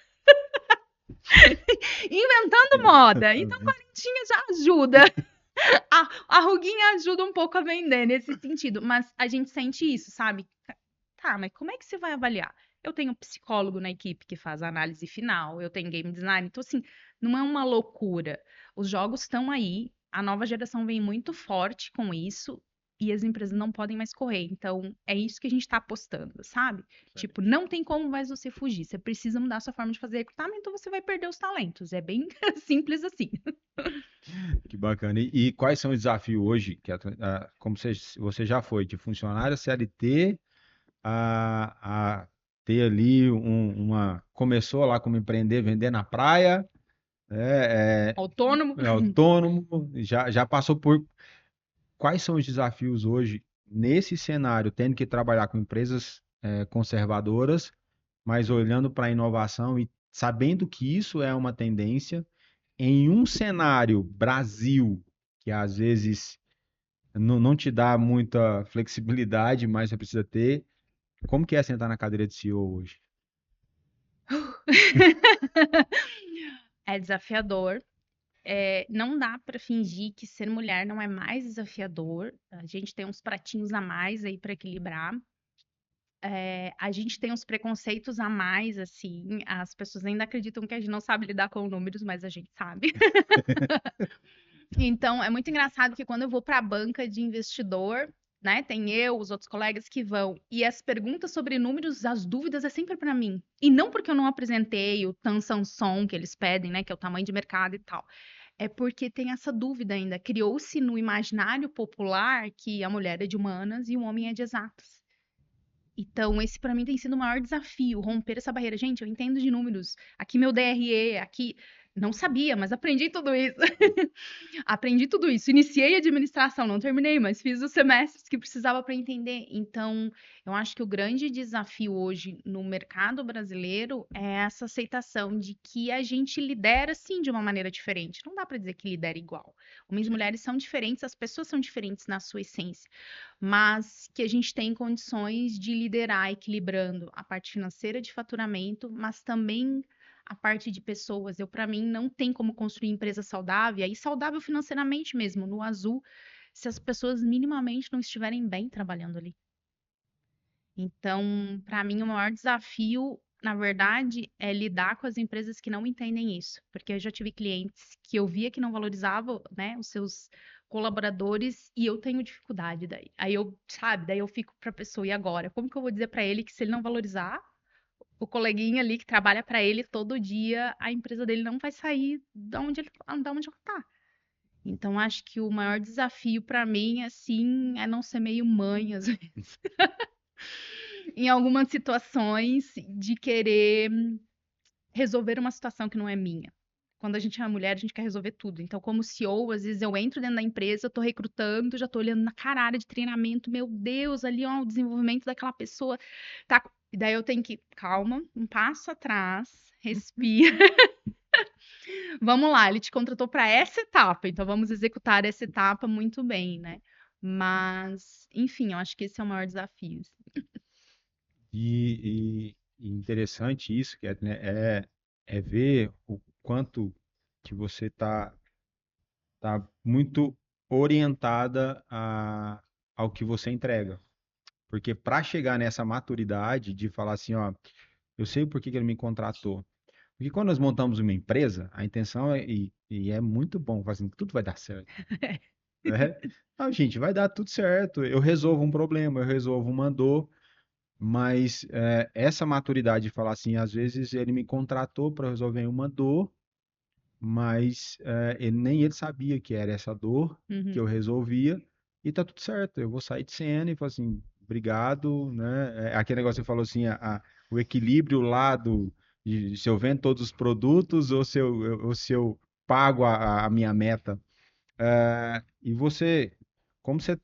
Speaker 2: Inventando moda. Então, quarentinha já ajuda. A ruguinha ajuda um pouco a vender nesse sentido. Mas a gente sente isso, sabe? Tá, mas como é que você vai avaliar? Eu tenho um psicólogo na equipe que faz a análise final, eu tenho game design, então assim, não é uma loucura. Os jogos estão aí, a nova geração vem muito forte com isso e as empresas não podem mais correr. Então, é isso que a gente está apostando, sabe? Tipo, não tem como mais você fugir. Você precisa mudar a sua forma de fazer recrutamento, ou você vai perder os talentos. É bem simples assim.
Speaker 1: Que bacana. E quais são os desafios hoje, como você já foi, de funcionário CLT a ter ali começou lá como empreender, vender na praia,
Speaker 2: Autônomo.
Speaker 1: é autônomo, já passou por. Quais são os desafios hoje nesse cenário, tendo que trabalhar com empresas conservadoras, mas olhando para a inovação e sabendo que isso é uma tendência, em um cenário Brasil, que às vezes não te dá muita flexibilidade, mas você precisa ter. Como que é sentar na cadeira de CEO hoje?
Speaker 2: É desafiador. Não dá para fingir que ser mulher não é mais desafiador. A gente tem uns pratinhos a mais aí para equilibrar. A gente tem uns preconceitos a mais, assim. As pessoas ainda acreditam que a gente não sabe lidar com números, mas a gente sabe. Então, é muito engraçado que quando eu vou para a banca de investidor, né, tem eu, os outros colegas que vão, e as perguntas sobre números, as dúvidas é sempre para mim. E não porque eu não apresentei o Tansanson que eles pedem, né, que é o tamanho de mercado e tal. É porque tem essa dúvida ainda. Criou-se no imaginário popular que a mulher é de humanas e o homem é de exatas. Então, esse para mim tem sido o maior desafio, romper essa barreira. Gente, eu entendo de números. Aqui meu DRE, aqui não sabia, mas aprendi tudo isso. Aprendi tudo isso. Iniciei a administração, não terminei, mas fiz os semestres que precisava para entender. Então, eu acho que o grande desafio hoje no mercado brasileiro é essa aceitação de que a gente lidera, sim, de uma maneira diferente. Não dá para dizer que lidera igual. Homens e mulheres são diferentes, as pessoas são diferentes na sua essência, mas que a gente tem condições de liderar, equilibrando a parte financeira de faturamento, mas também a parte de pessoas. Eu, para mim, não tem como construir empresa saudável, e saudável financeiramente mesmo, no azul, se as pessoas minimamente não estiverem bem trabalhando ali. Então, para mim, o maior desafio, na verdade, é lidar com as empresas que não entendem isso, porque eu já tive clientes que eu via que não valorizavam, né, os seus colaboradores e eu tenho dificuldade daí. Aí eu, sabe, daí eu fico para a pessoa, e agora? Como que eu vou dizer para ele que se ele não valorizar o coleguinha ali que trabalha para ele todo dia, a empresa dele não vai sair da onde ela tá. Então, acho que o maior desafio para mim, assim, é não ser meio mãe, às vezes, em algumas situações de querer resolver uma situação que não é minha. Quando a gente é mulher, a gente quer resolver tudo. Então, como CEO, às vezes eu entro dentro da empresa, eu tô recrutando, já tô olhando na cara a área de treinamento, meu Deus, ali, ó, o desenvolvimento daquela pessoa. Tá. E daí eu tenho que, calma, um passo atrás, respira. Vamos lá, ele te contratou para essa etapa, então vamos executar essa etapa muito bem, né? Mas, enfim, eu acho que esse é o maior desafio.
Speaker 1: E interessante isso, que né, é ver o quanto que você tá muito orientada ao que você entrega. Porque para chegar nessa maturidade de falar assim, ó, eu sei por que que ele me contratou. Porque quando nós montamos uma empresa, a intenção e é muito bom, assim, tudo vai dar certo, né? Não, gente, vai dar tudo certo. Eu resolvo um problema, eu resolvo uma dor, mas essa maturidade de falar assim, às vezes ele me contratou para resolver uma dor, mas nem ele sabia que era essa dor que
Speaker 2: Uhum.
Speaker 1: eu resolvia, e tá tudo certo. Eu vou sair de cena e falar assim, obrigado, né? Aquele negócio que você falou assim, o equilíbrio lá de se eu vendo todos os produtos ou se eu pago a minha meta. E você, como você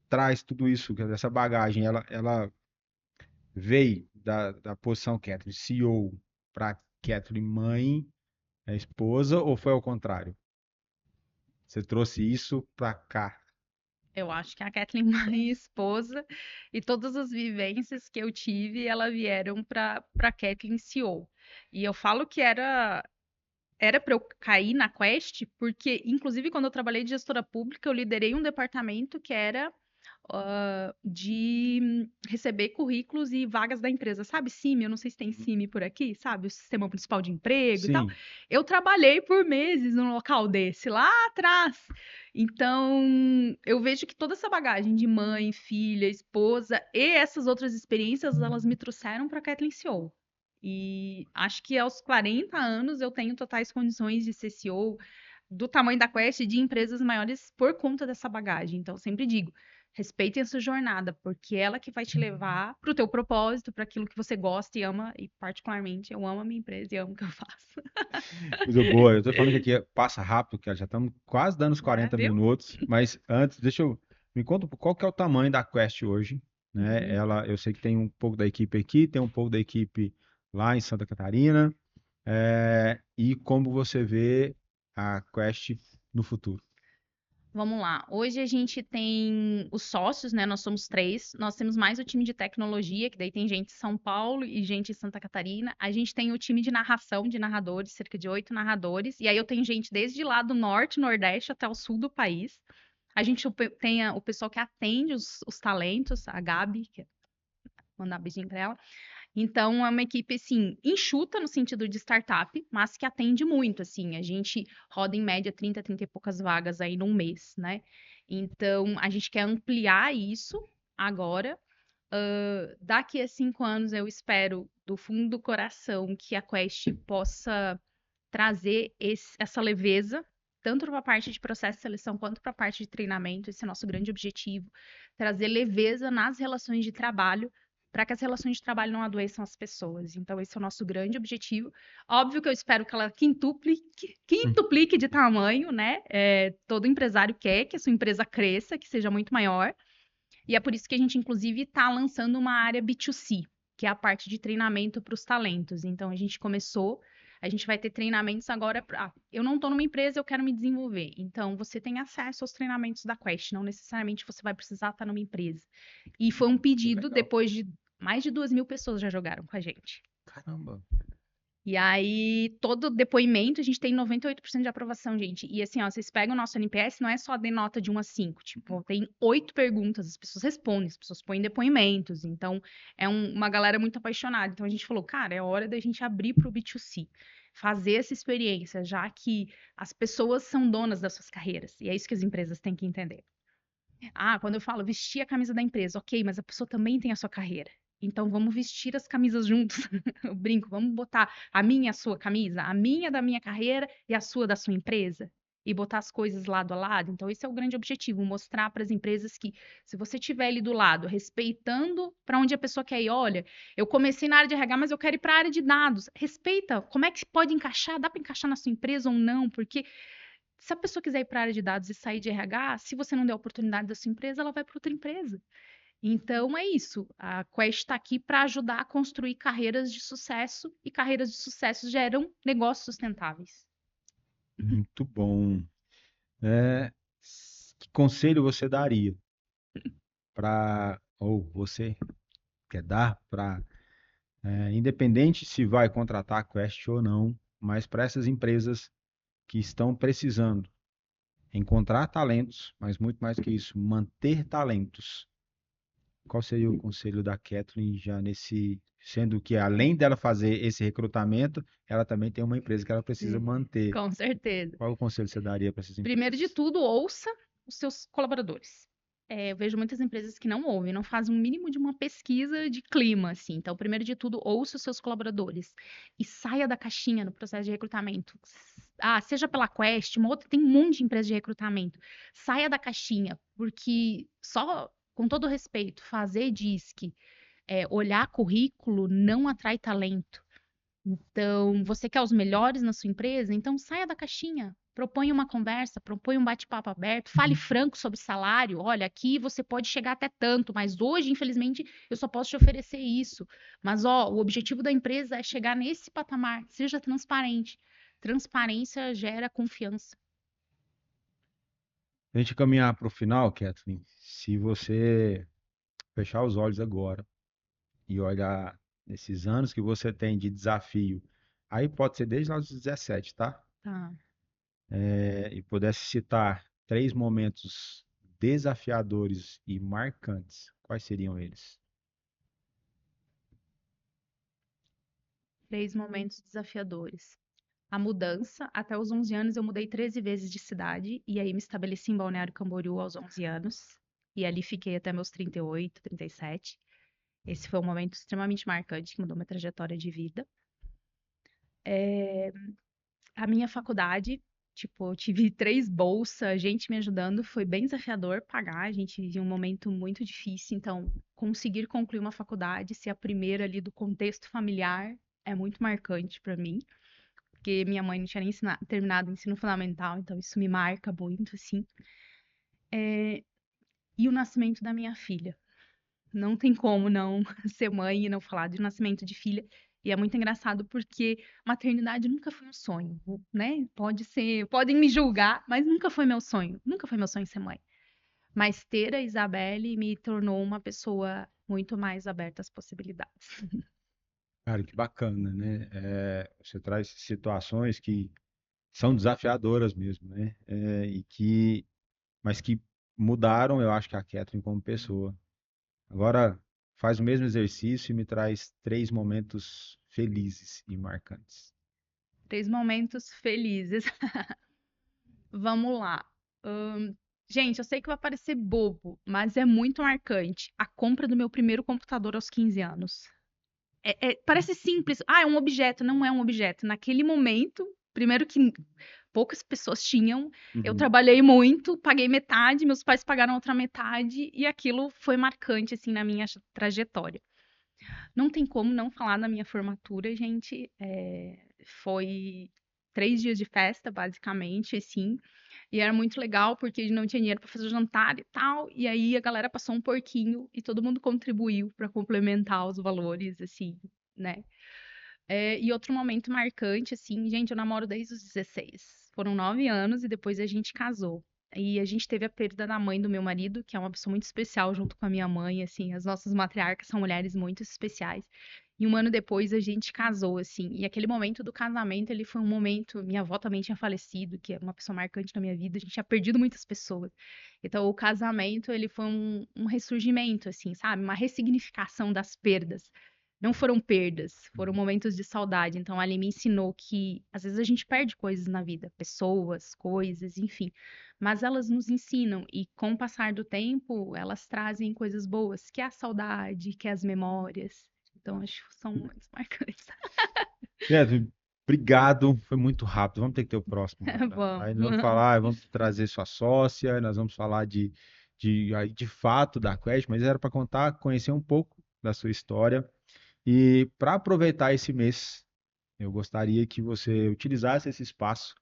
Speaker 1: traz tudo isso, essa bagagem, ela veio da posição Kathleen CEO para Kathleen mãe, a esposa, ou foi ao contrário? Você trouxe isso pra cá.
Speaker 2: Eu acho que a Kathleen, mãe e esposa, e todas as vivências que eu tive, elas vieram para Kathleen CEO. E eu falo que era para eu cair na Quest, porque, inclusive, quando eu trabalhei de gestora pública, eu liderei um departamento que era de receber currículos e vagas da empresa. Sabe, CIMI? Eu não sei se tem CIMI por aqui, sabe? O Sistema Municipal de Emprego e tal.
Speaker 1: Sim.
Speaker 2: Eu trabalhei por meses num local desse, lá atrás. Então, eu vejo que toda essa bagagem de mãe, filha, esposa e essas outras experiências, elas me trouxeram para Kathleen CEO. E acho que aos 40 anos eu tenho totais condições de ser CEO do tamanho da Quest e de empresas maiores por conta dessa bagagem. Então, eu sempre digo, respeitem a sua jornada, porque é ela que vai te levar para o teu propósito, para aquilo que você gosta e ama, e particularmente eu amo a minha empresa e amo o que eu faço.
Speaker 1: Coisa boa. Eu tô falando que aqui passa rápido, que já estamos quase dando os
Speaker 2: É,
Speaker 1: 40
Speaker 2: viu?
Speaker 1: minutos. Mas antes, me conta qual que é o tamanho da Quest hoje, né?
Speaker 2: Uhum.
Speaker 1: Eu sei que tem um pouco da equipe aqui, tem um pouco da equipe lá em Santa Catarina. E como você vê a Quest no futuro?
Speaker 2: Vamos lá. Hoje a gente tem os sócios, né? Nós somos três. Nós temos mais o time de tecnologia, que daí tem gente em São Paulo e gente em Santa Catarina. A gente tem o time de narração, de narradores, cerca de 8 narradores. E aí eu tenho gente desde lá do norte, nordeste até o sul do país. A gente tem o pessoal que atende os talentos, a Gabi, que mandar um beijinho pra ela. Então, é uma equipe, assim, enxuta no sentido de startup, mas que atende muito, assim. A gente roda em média 30 e poucas vagas aí num mês, né? Então, a gente quer ampliar isso agora. Daqui a 5 anos, eu espero, do fundo do coração, que a Quest possa trazer essa leveza, tanto para a parte de processo de seleção quanto para a parte de treinamento. Esse é o nosso grande objetivo. Trazer leveza nas relações de trabalho para que as relações de trabalho não adoeçam as pessoas. Então, esse é o nosso grande objetivo. Óbvio que eu espero que ela quintuplique de tamanho, né? Todo empresário quer que a sua empresa cresça, que seja muito maior. E é por isso que a gente, inclusive, está lançando uma área B2C, que é a parte de treinamento para os talentos. Então, a gente vai ter treinamentos agora para. Eu não estou numa empresa, eu quero me desenvolver. Então, você tem acesso aos treinamentos da Quest, não necessariamente você vai precisar estar numa empresa. E foi um
Speaker 1: Que
Speaker 2: pedido
Speaker 1: legal.
Speaker 2: depois de mais de 2.000 pessoas já jogaram com a gente.
Speaker 1: Caramba.
Speaker 2: E aí, todo depoimento, a gente tem 98% de aprovação, gente. E assim, ó, vocês pegam o nosso NPS, não é só de nota de 1 a 5. Tipo, tem 8 perguntas, as pessoas respondem, as pessoas põem depoimentos. Então, é uma galera muito apaixonada. Então, a gente falou, cara, é hora da gente abrir para o B2C. Fazer essa experiência, já que as pessoas são donas das suas carreiras. E é isso que as empresas têm que entender. Ah, quando eu falo vestir a camisa da empresa, ok, mas a pessoa também tem a sua carreira. Então vamos vestir as camisas juntos. Eu brinco, vamos botar a minha e a sua camisa, a minha da minha carreira e a sua da sua empresa. E botar as coisas lado a lado. Então, esse é o grande objetivo, mostrar para as empresas que, se você estiver ali do lado, respeitando para onde a pessoa quer ir, olha, eu comecei na área de RH, mas eu quero ir para a área de dados. Respeita, como é que pode encaixar? Dá para encaixar na sua empresa ou não? Porque se a pessoa quiser ir para a área de dados e sair de RH, se você não der oportunidade da sua empresa, ela vai para outra empresa. Então é isso. A Quest está aqui para ajudar a construir carreiras de sucesso e carreiras de sucesso geram negócios sustentáveis.
Speaker 1: Muito bom. É, que conselho você daria ou você quer dar para Independente se vai contratar a Quest ou não, mas para essas empresas que estão precisando encontrar talentos, mas muito mais do que isso, manter talentos. Qual seria o conselho da Kathleen já sendo que além dela fazer esse recrutamento, ela também tem uma empresa que ela precisa
Speaker 2: Sim,
Speaker 1: manter.
Speaker 2: com certeza.
Speaker 1: Qual o conselho que você daria para essas
Speaker 2: Primeiro de
Speaker 1: empresas?
Speaker 2: tudo, ouça os seus colaboradores. Eu vejo muitas empresas que não ouvem, não fazem um mínimo de uma pesquisa de clima, assim. Então, primeiro de tudo, ouça os seus colaboradores e saia da caixinha no processo de recrutamento. Seja pela Quest, tem um monte de empresa de recrutamento. Saia da caixinha, porque só, com todo respeito, fazer disque, olhar currículo não atrai talento. Então, você quer os melhores na sua empresa? Então saia da caixinha. Proponha uma conversa, proponha um bate-papo aberto, fale franco sobre salário. Olha, aqui você pode chegar até tanto, mas hoje, infelizmente, eu só posso te oferecer isso. Mas, ó, o objetivo da empresa é chegar nesse patamar. Seja transparente. Transparência gera confiança.
Speaker 1: A gente caminhar para o final, Kathleen, se você fechar os olhos agora e olhar nesses anos que você tem de desafio, aí pode ser desde lá dos 17, tá?
Speaker 2: Tá.
Speaker 1: E pudesse citar três momentos desafiadores e marcantes, quais seriam eles?
Speaker 2: 3 momentos desafiadores. A mudança, até os 11 anos eu mudei 13 vezes de cidade e aí me estabeleci em Balneário Camboriú aos 11 anos e ali fiquei até meus 38, 37. Esse foi um momento extremamente marcante que mudou minha trajetória de vida. A minha faculdade, tipo, eu tive 3 bolsas, gente me ajudando, foi bem desafiador pagar, a gente vivia um momento muito difícil, então conseguir concluir uma faculdade, ser a primeira ali do contexto familiar é muito marcante para mim. Porque minha mãe não tinha nem terminado o ensino fundamental, então isso me marca muito, assim. E o nascimento da minha filha. Não tem como não ser mãe e não falar de nascimento de filha. E é muito engraçado porque maternidade nunca foi um sonho, né? Pode ser, podem me julgar, mas nunca foi meu sonho. Nunca foi meu sonho ser mãe. Mas ter a Isabelle me tornou uma pessoa muito mais aberta às possibilidades.
Speaker 1: Cara, que bacana, né? Você traz situações que são desafiadoras mesmo, né? Mas que mudaram, eu acho que a Catherine como pessoa. Agora, faz o mesmo exercício e me traz três momentos felizes e marcantes.
Speaker 2: 3 momentos felizes. Vamos lá. Gente, eu sei que vai parecer bobo, mas é muito marcante. A compra do meu primeiro computador aos 15 anos. Parece simples. É um objeto. Não é um objeto. Naquele momento, primeiro que poucas pessoas tinham, eu
Speaker 1: Uhum.
Speaker 2: trabalhei muito, paguei metade, meus pais pagaram outra metade, e aquilo foi marcante, assim, na minha trajetória. Não tem como não falar da minha formatura, gente. Foi 3 dias de festa, basicamente, assim. E era muito legal porque não tinha dinheiro para fazer o jantar e tal. E aí a galera passou um porquinho e todo mundo contribuiu para complementar os valores, assim, né? E outro momento marcante, assim, gente, eu namoro desde os 16. Foram 9 anos e depois a gente casou. E a gente teve a perda da mãe do meu marido, que é uma pessoa muito especial junto com a minha mãe, assim, as nossas matriarcas são mulheres muito especiais. E um ano depois a gente casou, assim, e aquele momento do casamento, ele foi um momento, minha avó também tinha falecido, que é uma pessoa marcante na minha vida, a gente tinha perdido muitas pessoas. Então o casamento, ele foi um ressurgimento, assim, sabe? Uma ressignificação das perdas. Não foram perdas, foram momentos de saudade. Então, ali me ensinou que às vezes a gente perde coisas na vida, pessoas, coisas, enfim. Mas elas nos ensinam e com o passar do tempo, elas trazem coisas boas, que é a saudade, que é as memórias. Então, acho que são momentos marcantes.
Speaker 1: Catherine, obrigado. Foi muito rápido. Vamos ter que ter o próximo agora. Aí nós vamos
Speaker 2: Vamos.
Speaker 1: falar, vamos trazer sua sócia, nós vamos falar de fato da Quest, mas era para contar, conhecer um pouco da sua história. E para aproveitar esse mês, eu gostaria que você utilizasse esse espaço,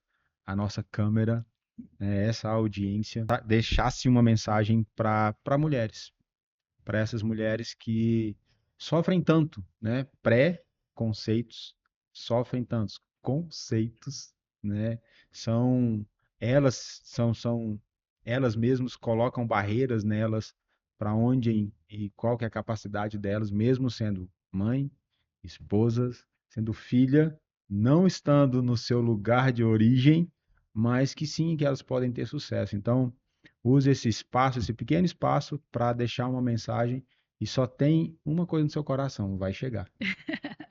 Speaker 1: a nossa câmera, né, essa audiência, deixasse uma mensagem para mulheres, para essas mulheres que sofrem tanto, né? Pré-conceitos, sofrem tantos conceitos, né? São são elas mesmas colocam barreiras nelas para onde e qual que é a capacidade delas, mesmo sendo mãe, esposas, sendo filha, não estando no seu lugar de origem, mas que sim, que elas podem ter sucesso. Então, use esse espaço, esse pequeno espaço, para deixar uma mensagem e só tem uma coisa no seu coração, vai chegar.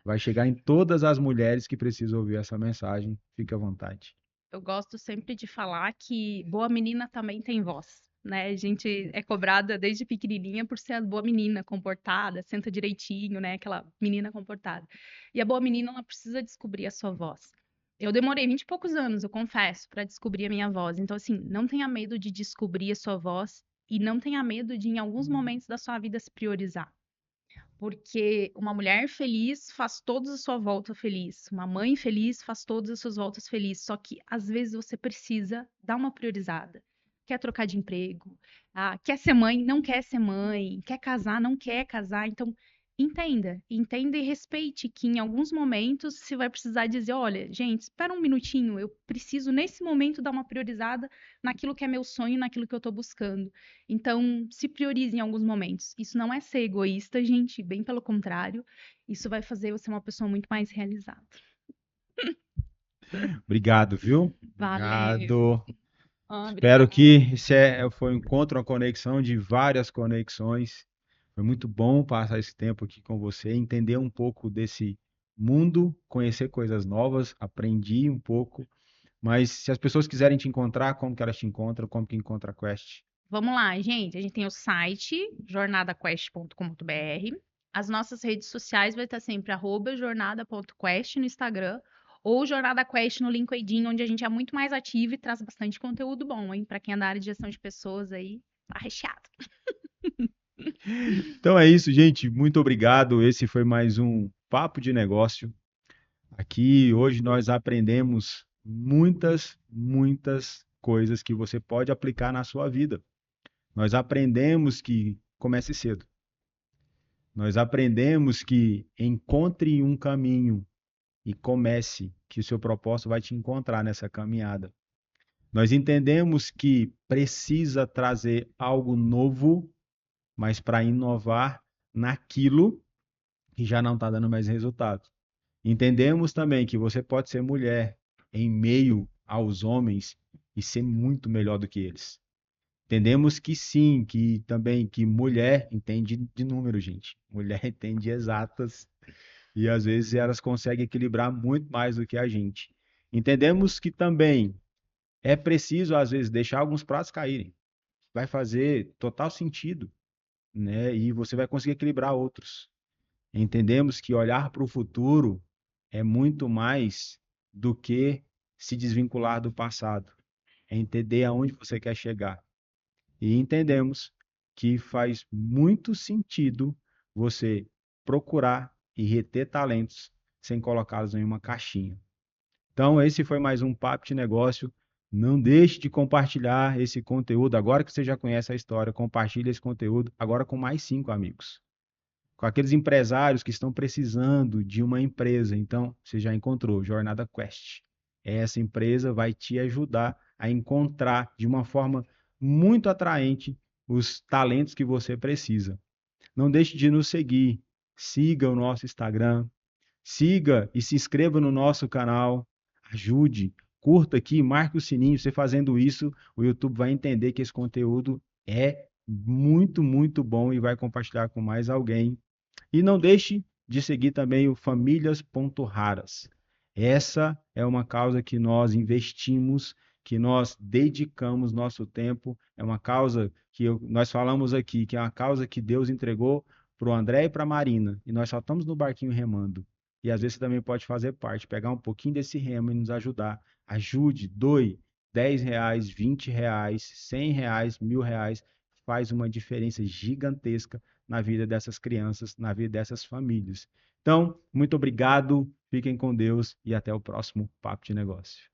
Speaker 1: Vai chegar em todas as mulheres que precisam ouvir essa mensagem. Fique à vontade.
Speaker 2: Eu gosto sempre de falar que boa menina também tem voz, né? A gente é cobrada desde pequenininha por ser a boa menina, comportada, senta direitinho, né? Aquela menina comportada. E a boa menina, ela precisa descobrir a sua voz. Eu demorei 20 e poucos anos, eu confesso, para descobrir a minha voz. Então, assim, não tenha medo de descobrir a sua voz e não tenha medo de, em alguns momentos da sua vida, se priorizar. Porque uma mulher feliz faz toda a sua volta feliz. Uma mãe feliz faz todas as suas voltas felizes. Só que às vezes você precisa dar uma priorizada. Quer trocar de emprego, quer ser mãe, não quer ser mãe, quer casar, não quer casar. Então, entenda e respeite que em alguns momentos você vai precisar dizer, olha, gente, espera um minutinho, eu preciso nesse momento dar uma priorizada naquilo que é meu sonho, naquilo que eu estou buscando. Então, se priorize em alguns momentos. Isso não é ser egoísta, gente, bem pelo contrário. Isso vai fazer você uma pessoa muito mais realizada.
Speaker 1: Obrigado, viu?
Speaker 2: Valeu.
Speaker 1: Obrigado. Espero
Speaker 2: Obrigada.
Speaker 1: que foi um encontro, uma conexão de várias conexões. Foi muito bom passar esse tempo aqui com você, entender um pouco desse mundo, conhecer coisas novas, aprendi um pouco. Mas se as pessoas quiserem te encontrar, como que elas te encontram? Como que encontra a Quest?
Speaker 2: Vamos lá, gente. A gente tem o site jornadaquest.com.br. As nossas redes sociais vai estar sempre @jornada.quest no Instagram ou Jornada Quest no LinkedIn, onde a gente é muito mais ativo e traz bastante conteúdo bom, hein? Para quem é da área de gestão de pessoas aí, tá recheado.
Speaker 1: Então é isso, gente. Muito obrigado. Esse foi mais um Papo de Negócio. Aqui hoje nós aprendemos muitas coisas que você pode aplicar na sua vida. Nós aprendemos que comece cedo. Nós aprendemos que encontre um caminho e comece, que o seu propósito vai te encontrar nessa caminhada. Nós entendemos que precisa trazer algo novo, mas para inovar naquilo que já não está dando mais resultado. Entendemos também que você pode ser mulher em meio aos homens e ser muito melhor do que eles. Entendemos que sim, que também que mulher entende de número, gente. Mulher entende exatas e às vezes elas conseguem equilibrar muito mais do que a gente. Entendemos que também é preciso às vezes deixar alguns pratos caírem. Vai fazer total sentido, né? E você vai conseguir equilibrar outros. Entendemos que olhar para o futuro é muito mais do que se desvincular do passado. É entender aonde você quer chegar. E entendemos que faz muito sentido você procurar e reter talentos sem colocá-los em uma caixinha. Então, esse foi mais um Papo de Negócio. Não deixe de compartilhar esse conteúdo. Agora que você já conhece a história, compartilhe esse conteúdo agora com mais 5 amigos. Com aqueles empresários que estão precisando de uma empresa. Então, você já encontrou Jornada Quest. Essa empresa vai te ajudar a encontrar de uma forma muito atraente os talentos que você precisa. Não deixe de nos seguir. Siga o nosso Instagram. Siga e se inscreva no nosso canal. Ajude, curta aqui, marque o sininho. Você fazendo isso, o YouTube vai entender que esse conteúdo é muito bom e vai compartilhar com mais alguém. E não deixe de seguir também o Famílias.raras. Essa é uma causa que nós investimos, que nós dedicamos nosso tempo. É uma causa que nós falamos aqui, que é uma causa que Deus entregou para o André e para a Marina. E nós só estamos no barquinho remando. E às vezes você também pode fazer parte, pegar um pouquinho desse remo e nos ajudar. Ajude, doe R$ 10, R$ 20, R$ 100, R$ 1.000. Faz uma diferença gigantesca na vida dessas crianças, na vida dessas famílias. Então, muito obrigado, fiquem com Deus e até o próximo Papo de Negócio.